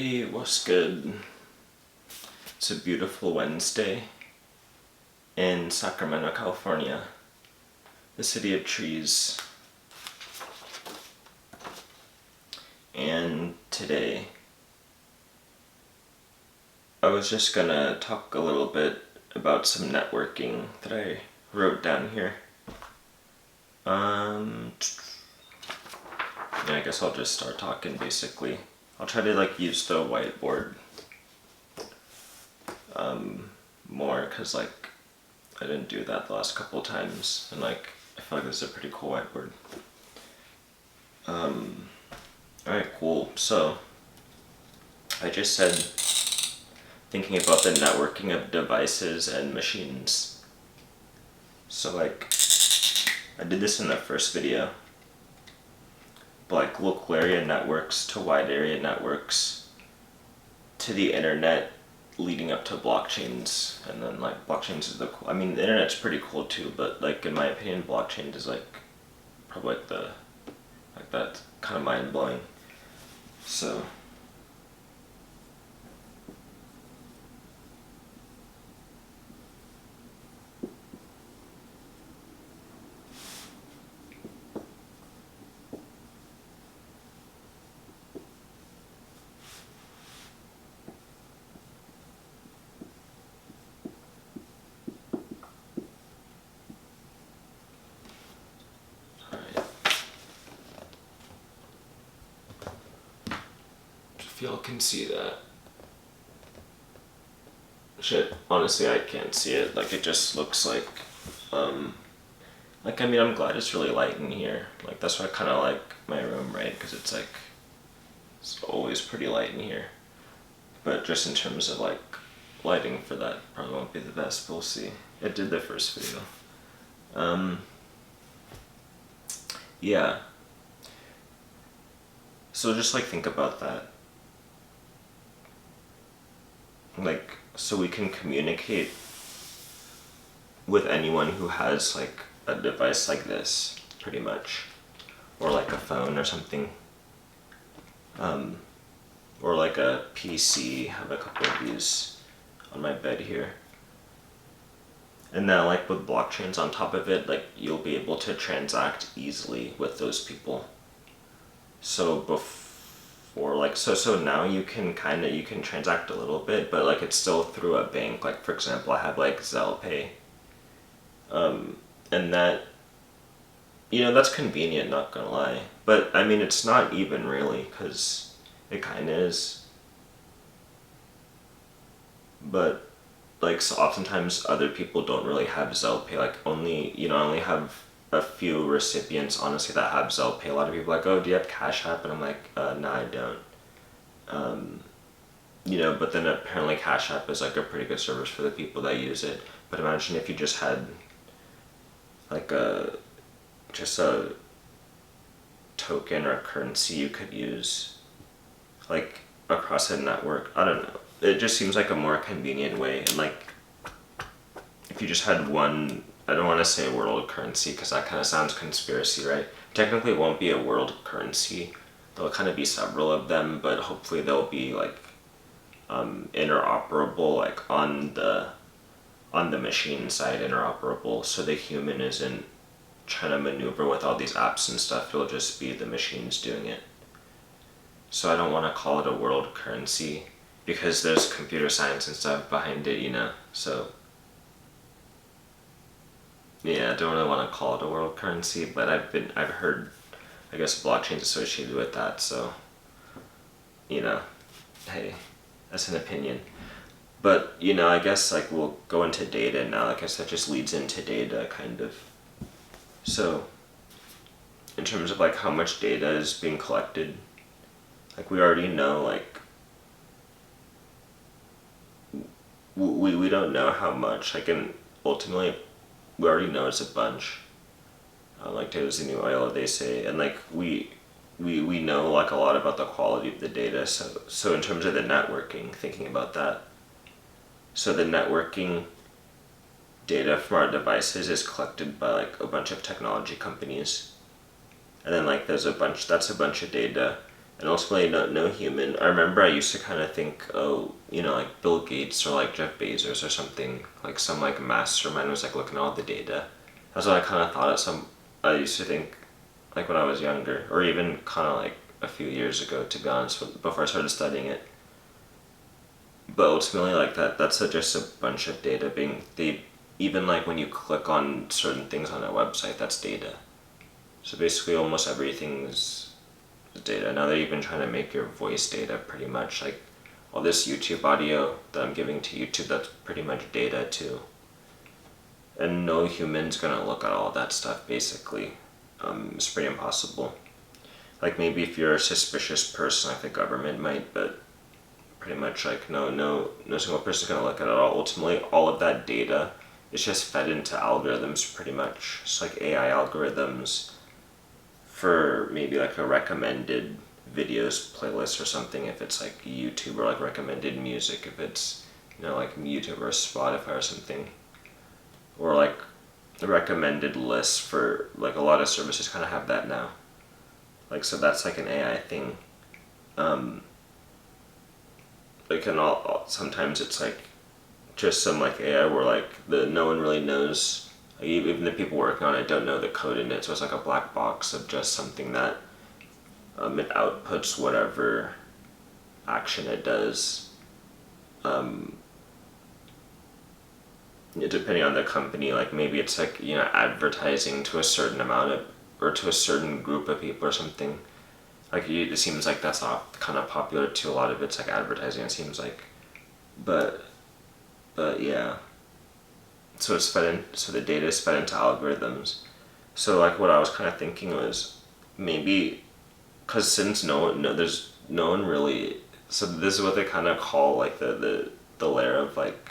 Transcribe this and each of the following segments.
Hey, what's good? It's a beautiful Wednesday in Sacramento, California, the city of trees. And today, I was just gonna talk a little bit about some networking that I wrote down here. Yeah, I guess I'll just start talking basically. I'll try to use the whiteboard more because I didn't do that the last couple of times, and I feel like this is a pretty cool whiteboard. Alright, cool. So I just said thinking about the networking of devices and machines. So I did this in the first video, but local area networks to wide area networks to the internet leading up to blockchains, and then blockchains is the cool. I mean, the internet's pretty cool too, but in my opinion, blockchain is probably that's kind of mind blowing. So if y'all can see that. Shit, honestly, I can't see it. It just looks I mean, I'm glad it's really light in here. That's why I kind of like my room, right? Because it's it's always pretty light in here. But just in terms of lighting for that, probably won't be the best, but we'll see. It did the first video. Yeah. So just think about that. So we can communicate with anyone who has a device like this, pretty much, or a phone or something, or a PC. I have a couple of these on my bed here. And now with blockchains on top of it, you'll be able to transact easily with those people. So before, so now you can transact a little bit, but it's still through a bank. For example, I have Zelle Pay. And that, that's convenient, not gonna lie. But I mean, it's not even really, because it kind of is. But so oftentimes other people don't really have Zelle Pay. I only have a few recipients, honestly, that have Zelle Pay. A lot of people are oh, do you have Cash App? And I'm no, I don't. But then apparently Cash App is a pretty good service for the people that use it. But imagine if you just had just a token or a currency you could use across a network. I don't know. It just seems like a more convenient way. And if you just had one, I don't want to say world currency because that kind of sounds conspiracy, right? Technically it won't be a world currency. There'll kind of be several of them, but hopefully they'll be interoperable, on the machine side, interoperable, so the human isn't trying to maneuver with all these apps and stuff. It'll just be the machines doing it. So I don't want to call it a world currency because there's computer science and stuff behind it, so yeah, I don't really want to call it a world currency, but I've heard, I guess, blockchains associated with that, so hey, that's an opinion. But, I guess, we'll go into data now. I guess that just leads into data, kind of. So, in terms of, how much data is being collected, we already know, we don't know how much. And ultimately, we already know it's a bunch. Data's the new oil, they say. And, we know, a lot about the quality of the data. So in terms of the networking, thinking about that, so the networking data from our devices is collected by a bunch of technology companies, and then that's a bunch of data, And ultimately, no human. I remember I used to kind of think, oh, like Bill Gates or like Jeff Bezos or something, like some like mastermind was like looking at all the data. That's what I kind of thought at some. I used to think, like when I was younger, or even kind of like a few years ago, to be honest, before I started studying it. But ultimately, like that's just a bunch of data being they even like when you click on certain things on a website, that's data. So basically, almost everything's data. Now they're even trying to make your voice data pretty much. Like all this YouTube audio that I'm giving to YouTube, that's pretty much data too. And no human's gonna look at all that stuff basically. It's pretty impossible. Like maybe if you're a suspicious person, like the government might, but pretty much like no single person's gonna look at it all. Ultimately, all of that data is just fed into algorithms pretty much. It's like AI algorithms for maybe like a recommended videos playlist or something if it's like YouTube, or like recommended music if it's like YouTube or Spotify or something, or like the recommended list for like a lot of services kind of have that now. Like so that's like an AI thing. Like and all sometimes it's like just some like AI where like no one really knows. Like, even the people working on it don't know the code in it, so it's like a black box of just something that it outputs whatever action it does. Depending on the company, like maybe it's like advertising to a certain amount of or to a certain group of people or something. Like it seems like that's not kind of popular too. A lot of it's like advertising. It seems like, but yeah. So it's fed in. So the data is fed into algorithms. So like what I was kind of thinking was maybe because since there's no one really. So this is what they kind of call like the layer of like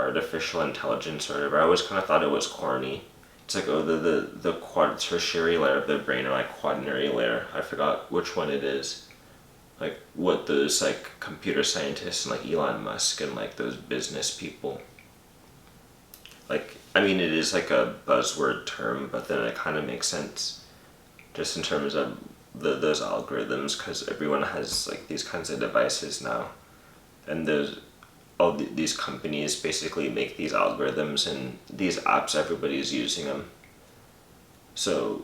artificial intelligence or whatever. I always kind of thought it was corny. It's like, oh, the quad tertiary layer of the brain, or like quaternary layer. I forgot which one it is. Like what those like computer scientists and like Elon Musk and like those business people. Like I mean, it is like a buzzword term, but then it kind of makes sense, just in terms of those algorithms, because everyone has like these kinds of devices now, and those these companies basically make these algorithms and these apps, everybody's using them. So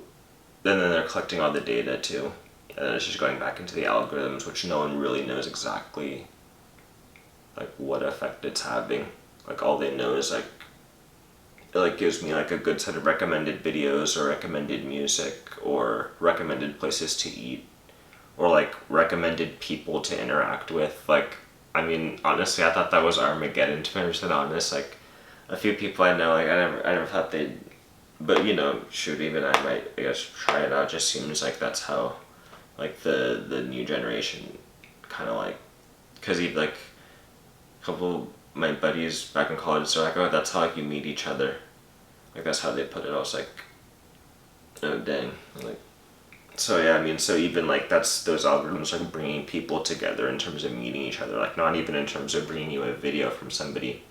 then they're collecting all the data too, and then it's just going back into the algorithms, which no one really knows exactly like what effect it's having. Like all they know is like it like gives me like a good set of recommended videos or recommended music or recommended places to eat or like recommended people to interact with. Like I mean, honestly, I thought that was Armageddon, to be 100% honest. Like, a few people I know, like, I never thought they'd, but, shoot, even I might, I guess, try it out. It just seems like that's how, like, the new generation kind of, like, because even, like, a couple of my buddies back in college, they're like, oh, that's how, like, you meet each other. Like, that's how they put it. I was like, oh, dang. Like, so yeah, I mean, so even like that's those algorithms like bringing people together in terms of meeting each other, like not even in terms of bringing you a video from somebody,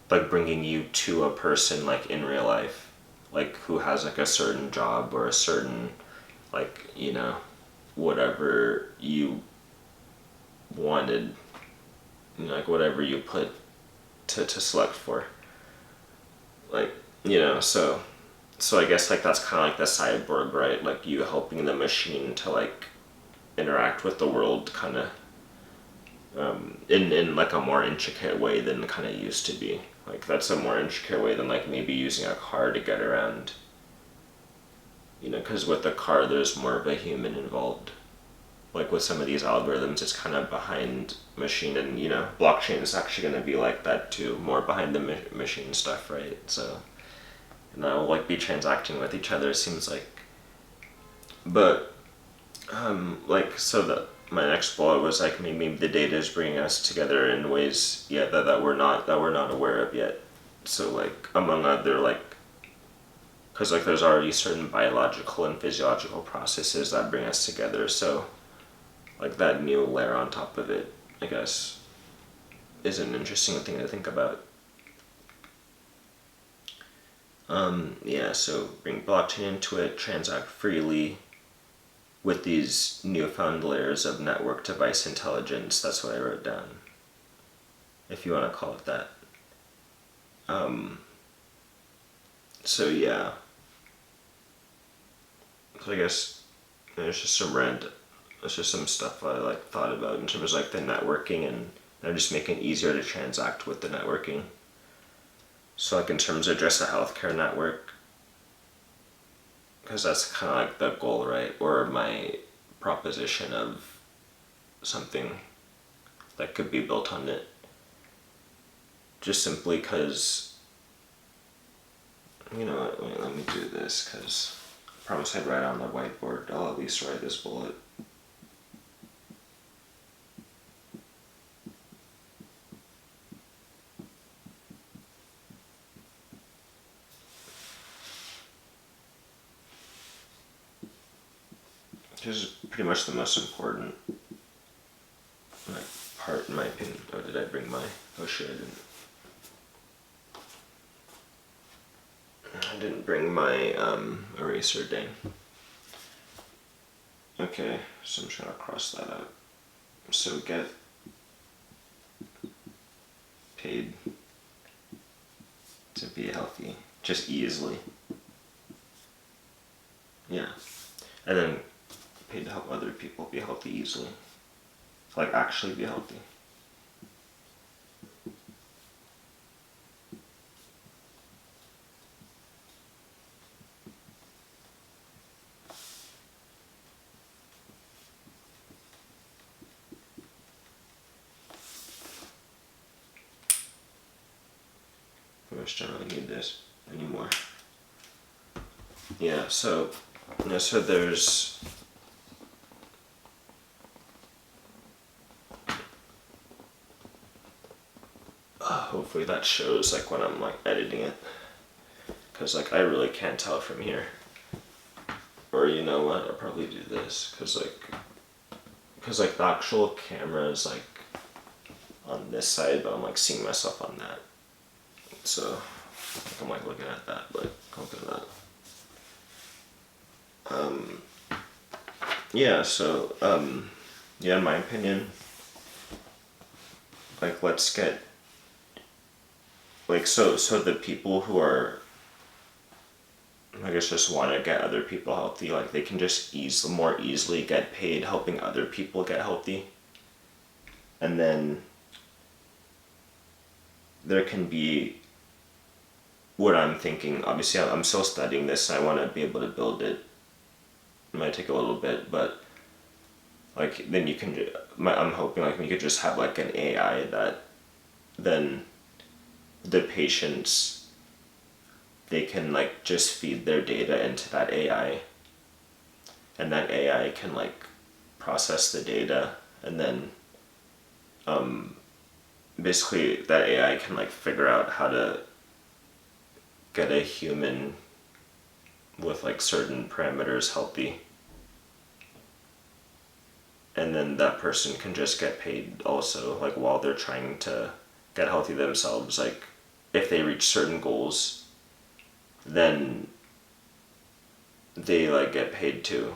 but bringing you to a person like in real life, like who has like a certain job or a certain like whatever you wanted, like whatever you put to select for, like so I guess like that's kind of like the cyborg, right? Like you helping the machine to like interact with the world, kind of in like a more intricate way than kind of used to be. Like that's a more intricate way than like maybe using a car to get around. Because with the car there's more of a human involved. Like with some of these algorithms, it's kind of behind machine, and blockchain is actually going to be like that too, more behind the machine stuff, right? So. And they'll like be transacting with each other, it seems like. But like so that my next bullet was like maybe the data is bringing us together in ways that we're not aware of yet. So like among other like, because like there's already certain biological and physiological processes that bring us together. So like that new layer on top of it, I guess, is an interesting thing to think about. Yeah, so bring blockchain into it, transact freely with these newfound layers of network device intelligence. That's what I wrote down, if you want to call it that. So yeah. So I guess there's just some stuff I like thought about in terms of like the networking and just making it easier to transact with the networking. So like in terms of just a healthcare network, because that's kind of like the goal, right? Or my proposition of something that could be built on it. Just simply because, you know what, wait, let me do this because I promise I'd write on the whiteboard. I'll at least write this bullet. This is pretty much the most important like part in my opinion. Oh, did I bring my? Oh shit, I didn't bring my eraser, dang. Okay, so I'm trying to cross that out. So get paid to be healthy, just easily. Yeah, and then paid to help other people be healthy easily. Like actually be healthy. I just don't really need this anymore. Yeah, so there's hopefully that shows like when I'm like editing it, because like I really can't tell from here. Or you know what, I'll probably do this because like the actual camera is like on this side, but I'm like seeing myself on that. So I'm like looking at that, but I'll do that. Yeah, so yeah, in my opinion, like let's get like so the people who are I guess just want to get other people healthy, like they can just more easily get paid helping other people get healthy. And then there can be what I'm thinking, obviously I'm still studying this and I want to be able to build it. It might take a little bit, but like then you can I'm hoping like we could just have like an AI that then the patients, they can like just feed their data into that AI and that AI can like process the data and then basically that AI can like figure out how to get a human with like certain parameters healthy, and then that person can just get paid also like while they're trying to get healthy themselves. Like if they reach certain goals, then they like get paid too,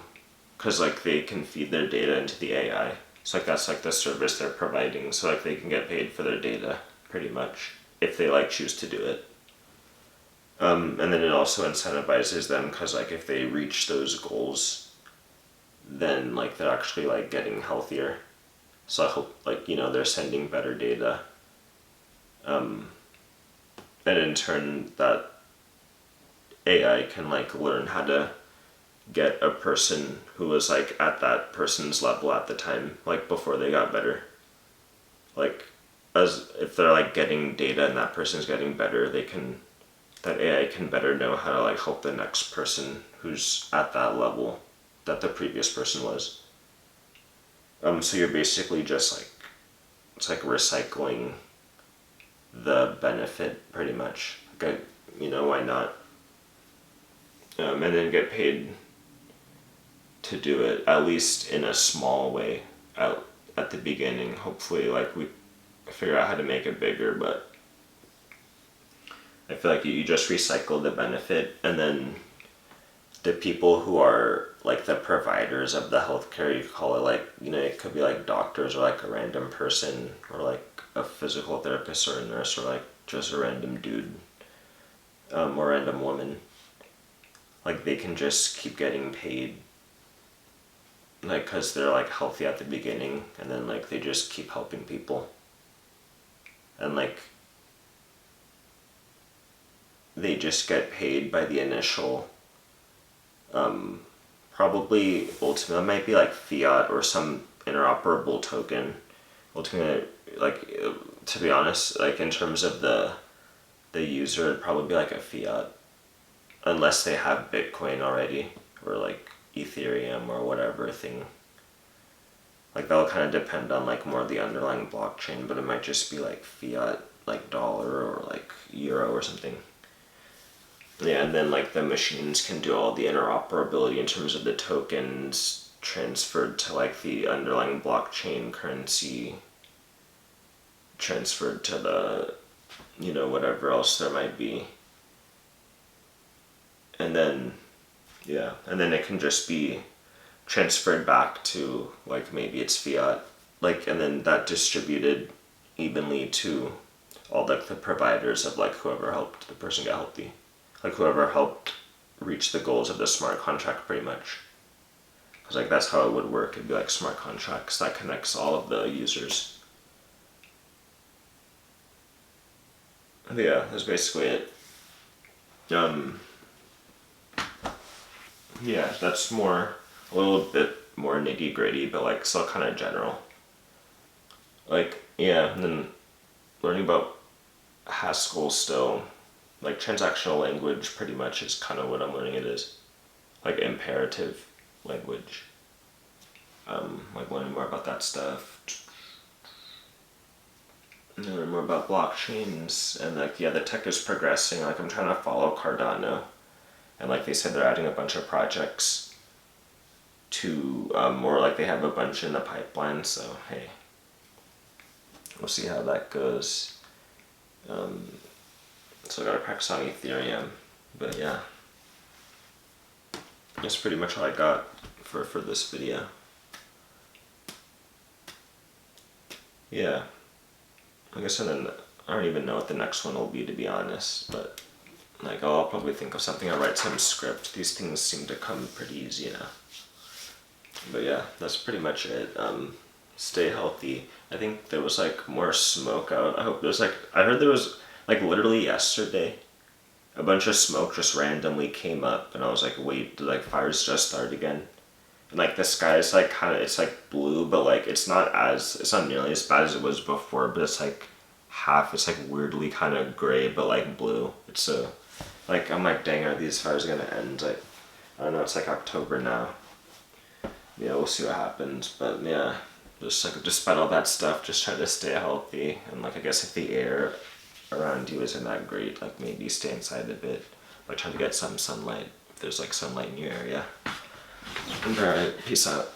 because like they can feed their data into the AI. So like that's like the service they're providing, so like they can get paid for their data pretty much if they like choose to do it. And then it also incentivizes them because like if they reach those goals, then like they're actually like getting healthier. So I hope like they're sending better data. And in turn that AI can like learn how to get a person who was like at that person's level at the time, like before they got better. Like as if they're like getting data and that person's getting better, that AI can better know how to like help the next person who's at that level that the previous person was. So you're basically just like, it's like recycling the benefit pretty much. Like why not? And then get paid to do it, at least in a small way at the beginning. Hopefully like we figure out how to make it bigger, but I feel like you just recycle the benefit, and then the people who are like the providers of the healthcare, you call it like, it could be like doctors or like a random person or like a physical therapist or a nurse or like just a random dude or random woman. Like they can just keep getting paid like because they're like healthy at the beginning, and then like they just keep helping people, and like they just get paid by the initial probably ultimately it might be like fiat or some interoperable token. Ultimately, like to be honest, like in terms of the user, it'd probably be like a fiat, unless they have Bitcoin already or like Ethereum or whatever thing. Like that'll kind of depend on like more of the underlying blockchain, but it might just be like fiat, like dollar or like euro or something. Yeah, and then like the machines can do all the interoperability in terms of the tokens transferred to like the underlying blockchain currency, transferred to the, whatever else there might be. And then, yeah, and then it can just be transferred back to like maybe it's fiat, like, and then that distributed evenly to all like the providers of like whoever helped the person get healthy, like whoever helped reach the goals of the smart contract pretty much. Because like that's how it would work. It'd be like smart contracts that connects all of the users. And yeah, that's basically it. Yeah, that's a little bit more nitty gritty, but like still kind of general. Like, yeah, and then learning about Haskell still, like transactional language pretty much is kind of what I'm learning it is. Like imperative language. Like learning more about that stuff. And learning more about blockchains, and like, yeah, the tech is progressing. Like I'm trying to follow Cardano, and like they said they're adding a bunch of projects to, more like they have a bunch in the pipeline, so hey, we'll see how that goes. So I gotta practice on Ethereum, but yeah, that's pretty much all I got for this video. Yeah, I guess, and then I don't even know what the next one will be, to be honest, but like I'll probably think of something. I'll write some script. These things seem to come pretty easy now. But yeah, that's pretty much it. Stay healthy. I think there was like more smoke out. I hope there's like, I heard there was like literally yesterday, a bunch of smoke just randomly came up, and I was like, wait, did like fires just start again? And like the sky is like kind of, it's like blue, but like it's not nearly as bad as it was before, but it's like it's like weirdly kind of gray, but like blue. It's so, like, I'm like, dang, are these fires gonna end? Like, I don't know, it's like October now. Yeah, we'll see what happens, but yeah, just like, despite all that stuff, just try to stay healthy, and like, I guess if the air around you isn't that great, like maybe stay inside a bit, like try to get some sunlight, if there's like sunlight in your area. Alright, peace out.